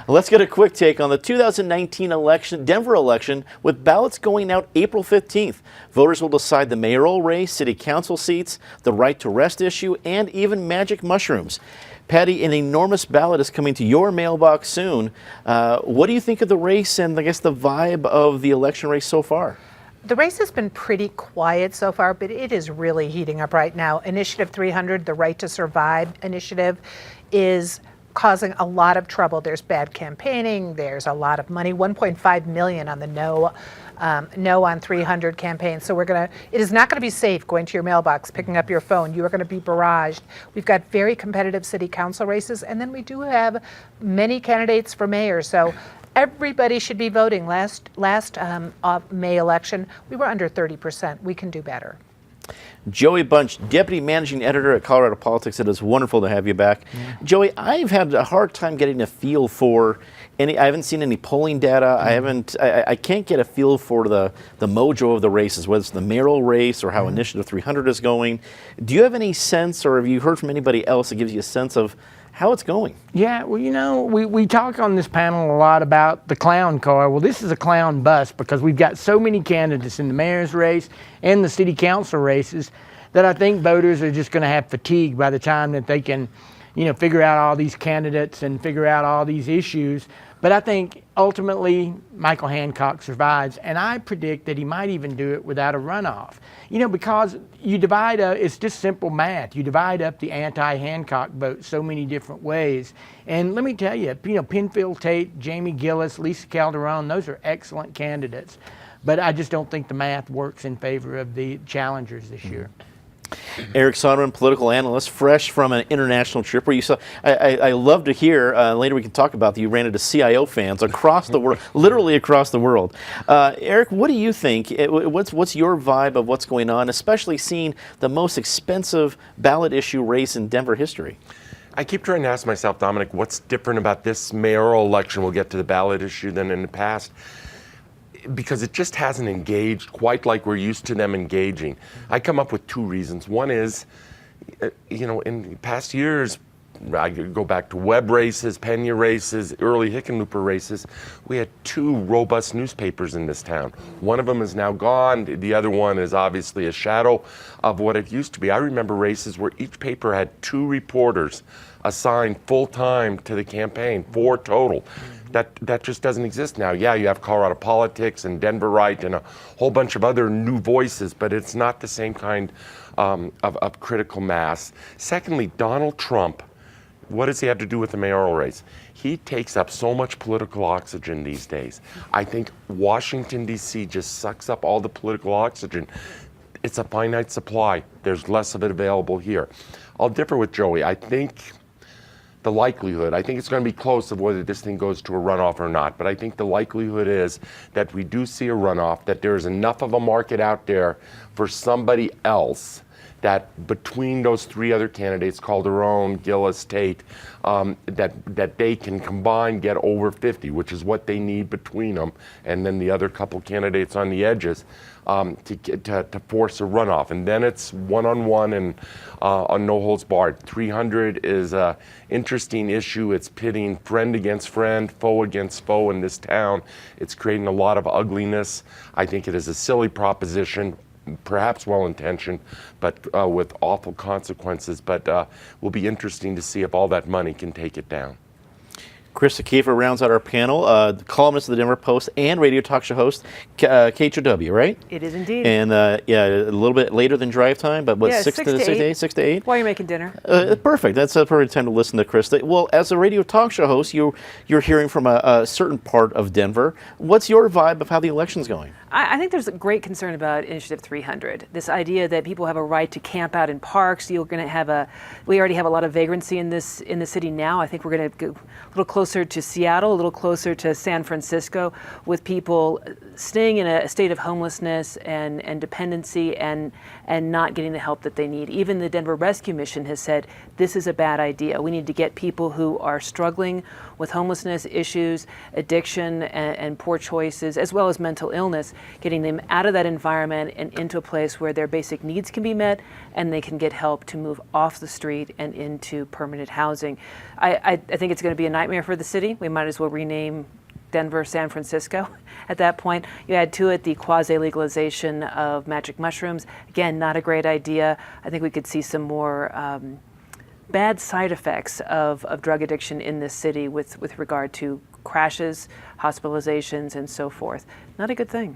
Let's get a quick take on the 2019 election, Denver election, with ballots going out April 15th. Voters will decide the mayoral race, city council seats, the right to rest issue, and even magic mushrooms. Patty, an enormous ballot is coming to your mailbox soon. What do you think of the race and I guess the vibe of the election race so far? The race has been pretty quiet so far, but it is really heating up right now. Initiative 300, the Right to Survive initiative, is causing a lot of trouble. There's bad campaigning, there's a lot of money, 1.5 million on the no on 300 campaign. So it is not going to be safe going to your mailbox, picking up your phone. You are going to be barraged. We've got very competitive city council races, and then we do have many candidates for mayor. So everybody should be voting. Last May election, we were under 30%. We can do better. Joey Bunch, Deputy Managing Editor at Colorado Politics. It is wonderful to have you back. Yeah. Joey, I've had a hard time getting a feel for I haven't seen any polling data. I can't get a feel for the mojo of the races, whether it's the mayoral race or how Initiative 300 is going. Do you have any sense, or have you heard from anybody else that gives you a sense of how it's going? Yeah, well, we talk on this panel a lot about the clown car. Well, this is a clown bus because we've got so many candidates in the mayor's race and the city council races that I think voters are just going to have fatigue by the time that they can, figure out all these candidates and figure out all these issues. But I think ultimately Michael Hancock survives, and I predict that he might even do it without a runoff. Because you divide it's just simple math. You divide up the anti-Hancock vote so many different ways. And let me tell you, Penfield Tate, Jamie Gillis, Lisa Calderon, those are excellent candidates. But I just don't think the math works in favor of the challengers this year. Eric Sonderman, political analyst, fresh from an international trip where you saw. I love to hear, later we can talk about that you ran into CIO fans across the world, literally across the world. Eric, what do you think? What's your vibe of what's going on, especially seeing the most expensive ballot issue race in Denver history? I keep trying to ask myself, Dominic, what's different about this mayoral election, we'll get to the ballot issue, than in the past? Because it just hasn't engaged quite like we're used to them engaging. I come up with two reasons. One is, in past years, I could go back to Webb races, Pena races, early Hickenlooper races, we had two robust newspapers in this town. One of them is now gone. The other one is obviously a shadow of what it used to be. I remember races where each paper had two reporters assigned full-time to the campaign, 4 total. That just doesn't exist now. Yeah, you have Colorado Politics and Denver Right and a whole bunch of other new voices, but it's not the same kind of critical mass. Secondly, Donald Trump, what does he have to do with the mayoral race? He takes up so much political oxygen these days. I think Washington, D.C. just sucks up all the political oxygen. It's a finite supply. There's less of it available here. I'll differ with Joey. I think the likelihood, I think it's going to be close of whether this thing goes to a runoff or not, but I think the likelihood is that we do see a runoff, that there's enough of a market out there for somebody else that between those 3 other candidates, Calderon, Gillis, Tate, that they can combine, get over 50, which is what they need between them, and then the other couple candidates on the edges to force a runoff. And then it's one-on-one and on no holds barred. 300 is an interesting issue. It's pitting friend against friend, foe against foe in this town. It's creating a lot of ugliness. I think it is a silly proposition, perhaps well-intentioned, but with awful consequences. But will be interesting to see if all that money can take it down. Chris Akiva rounds out our panel, columnist of the Denver Post and radio talk show host, KHOW, right? It is indeed. And yeah, a little bit later than drive time, but what, yeah, 6 to 8? 6 to 8? While you're making dinner. Perfect. That's a perfect time to listen to Chris. Well, as a radio talk show host, you're hearing from a certain part of Denver. What's your vibe of how the election's going? I think there's a great concern about Initiative 300. This idea that people have a right to camp out in parks. We already have a lot of vagrancy in the city now. I think we're going to go a little closer to Seattle, a little closer to San Francisco, with people staying in a state of homelessness and dependency and not getting the help that they need. Even the Denver Rescue Mission has said this is a bad idea. We need to get people who are struggling with homelessness issues, addiction, and poor choices, as well as mental illness, getting them out of that environment and into a place where their basic needs can be met and they can get help to move off the street and into permanent housing. I think it's going to be a nightmare for Denver the city, we might as well rename Denver San Francisco at that point. You add to it the quasi-legalization of magic mushrooms. Again, not a great idea. I think we could see some more bad side effects of drug addiction in this city with regard to crashes, hospitalizations, and so forth. Not a good thing.